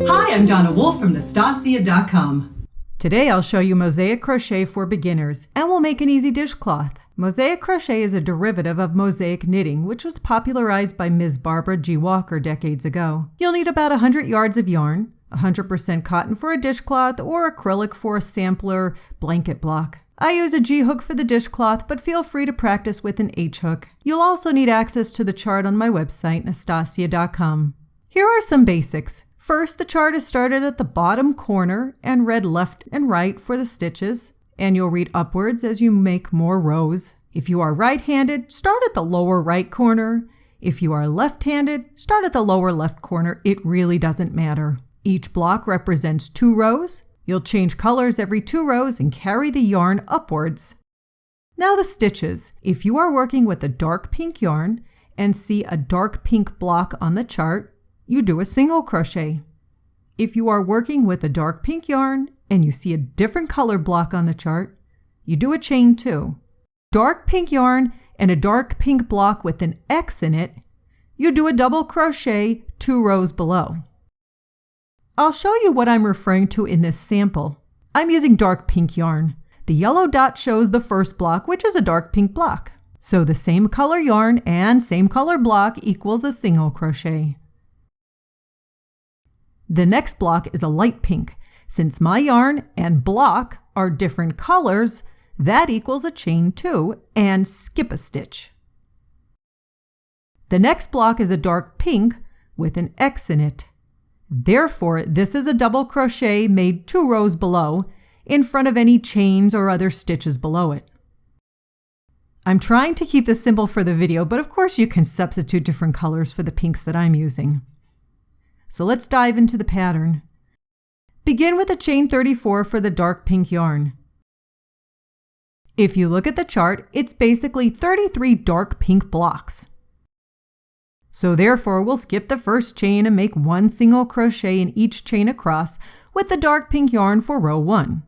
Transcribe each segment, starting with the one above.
Hi, I'm Donna Wolfe from Naztazia.com. Today I'll show you mosaic crochet for beginners, and we'll make an easy dishcloth. Mosaic crochet is a derivative of mosaic knitting, which was popularized by Ms. Barbara G. Walker decades ago. You'll need about 100 yards of yarn, 100% cotton for a dishcloth, or acrylic for a sampler blanket block. I use a G hook for the dishcloth, but feel free to practice with an H hook. You'll also need access to the chart on my website, Naztazia.com. Here are some basics. First, the chart is started at the bottom corner and read left and right for the stitches, and you'll read upwards as you make more rows. If you are right-handed, start at the lower right corner. If you are left-handed, start at the lower left corner. It really doesn't matter. Each block represents 2 rows. You'll change colors every 2 rows and carry the yarn upwards. Now the stitches. If you are working with a dark pink yarn and see a dark pink block on the chart, you do a single crochet. If you are working with a dark pink yarn and you see a different color block on the chart, you do a chain 2. Dark pink yarn and a dark pink block with an X in it, you do a double crochet 2 rows below. I'll show you what I'm referring to in this sample. I'm using dark pink yarn. The yellow dot shows the first block, which is a dark pink block. So the same color yarn and same color block equals a single crochet. The next block is a light pink. Since my yarn and block are different colors, that equals a chain 2 and skip a stitch. The next block is a dark pink with an X in it. Therefore, this is a double crochet made 2 rows below, in front of any chains or other stitches below it. I'm trying to keep this simple for the video, but of course you can substitute different colors for the pinks that I'm using. So let's dive into the pattern. Begin with a chain 34 for the dark pink yarn. If you look at the chart, it's basically 33 dark pink blocks. So therefore, we'll skip the first chain and make 1 single crochet in each chain across with the dark pink yarn for row 1.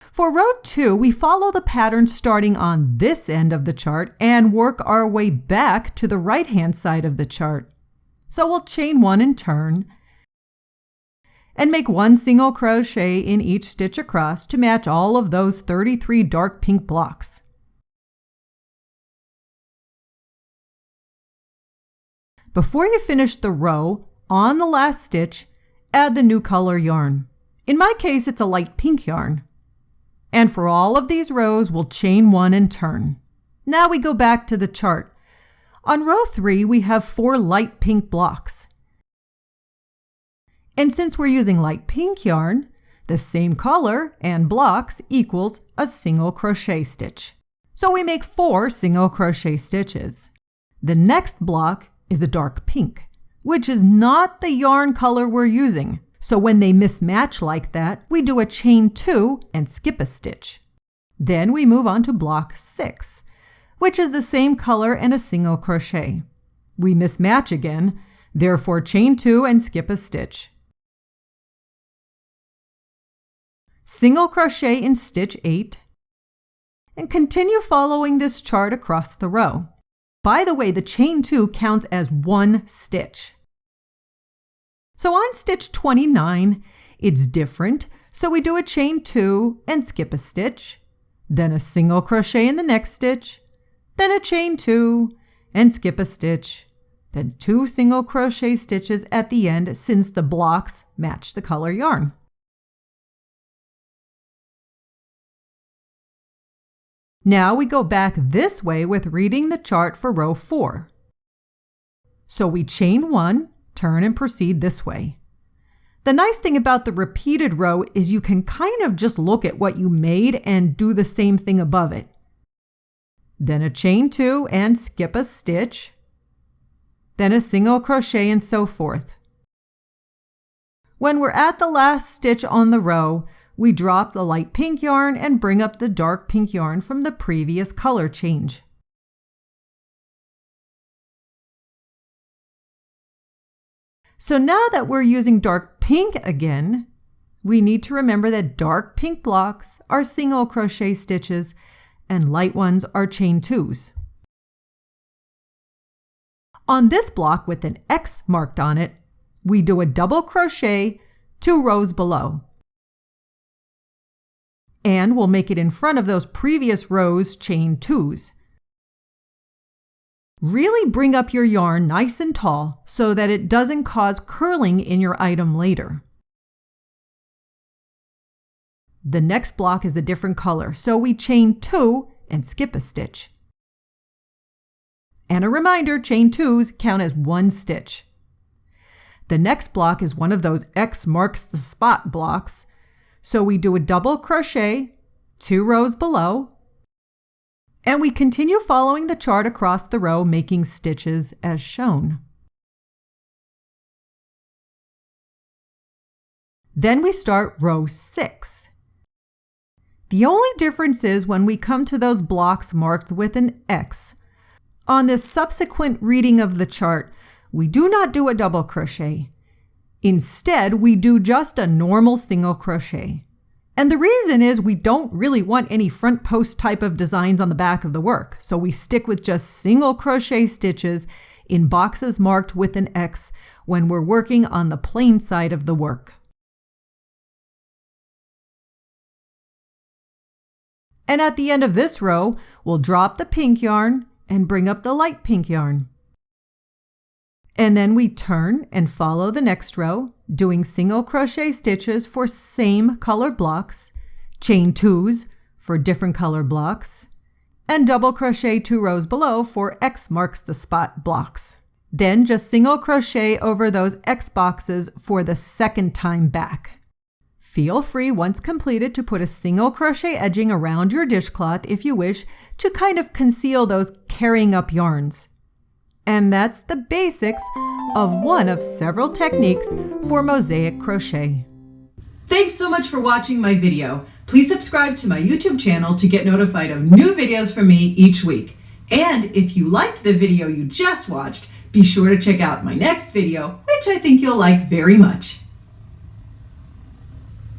For row 2, we follow the pattern starting on this end of the chart and work our way back to the right-hand side of the chart. So we'll chain 1 and turn, and make 1 single crochet in each stitch across to match all of those 33 dark pink blocks. Before you finish the row, on the last stitch, add the new color yarn. In my case, it's a light pink yarn. And for all of these rows, we'll chain 1 and turn. Now we go back to the chart. On row 3, we have 4 light pink blocks. And since we're using light pink yarn, the same color and blocks equals a single crochet stitch. So we make 4 single crochet stitches. The next block is a dark pink, which is not the yarn color we're using. So when they mismatch like that, we do a chain 2 and skip a stitch. Then we move on to block 6, which is the same color and a single crochet. We mismatch again, therefore chain 2 and skip a stitch. Single crochet in stitch 8, and continue following this chart across the row. By the way, the chain 2 counts as 1 stitch. So on stitch 29, it's different, so we do a chain 2 and skip a stitch, then a single crochet in the next stitch, then a chain 2 and skip a stitch, then 2 single crochet stitches at the end since the blocks match the color yarn. Now we go back this way with reading the chart for row 4. So we chain 1, turn and proceed this way. The nice thing about the repeated row is you can kind of just look at what you made and do the same thing above it. Then a chain 2 and skip a stitch, then a single crochet and so forth. When we're at the last stitch on the row, we drop the light pink yarn and bring up the dark pink yarn from the previous color change. So now that we're using dark pink again, we need to remember that dark pink blocks are single crochet stitches and light ones are chain 2s. On this block with an X marked on it, we do a double crochet 2 rows below. And we'll make it in front of those previous rows chain 2s. Really bring up your yarn nice and tall so that it doesn't cause curling in your item later. The next block is a different color, so we chain 2 and skip a stitch. And a reminder, chain 2s count as 1 stitch. The next block is one of those X marks the spot blocks, so we do a double crochet 2 rows below, and we continue following the chart across the row, making stitches as shown. Then we start row 6. The only difference is when we come to those blocks marked with an X. On this subsequent reading of the chart, we do not do a double crochet. Instead, we do just a normal single crochet. And the reason is we don't really want any front post type of designs on the back of the work, so we stick with just single crochet stitches in boxes marked with an X when we're working on the plain side of the work. And at the end of this row, we'll drop the pink yarn and bring up the light pink yarn. And then we turn and follow the next row, doing single crochet stitches for same color blocks, chain 2s for different color blocks, and double crochet 2 rows below for X marks the spot blocks. Then just single crochet over those X boxes for the second time back. Feel free, once completed, to put a single crochet edging around your dishcloth if you wish to kind of conceal those carrying up yarns. And that's the basics of one of several techniques for mosaic crochet. Thanks so much for watching my video. Please subscribe to my YouTube channel to get notified of new videos from me each week. And if you liked the video you just watched, be sure to check out my next video, which I think you'll like very much.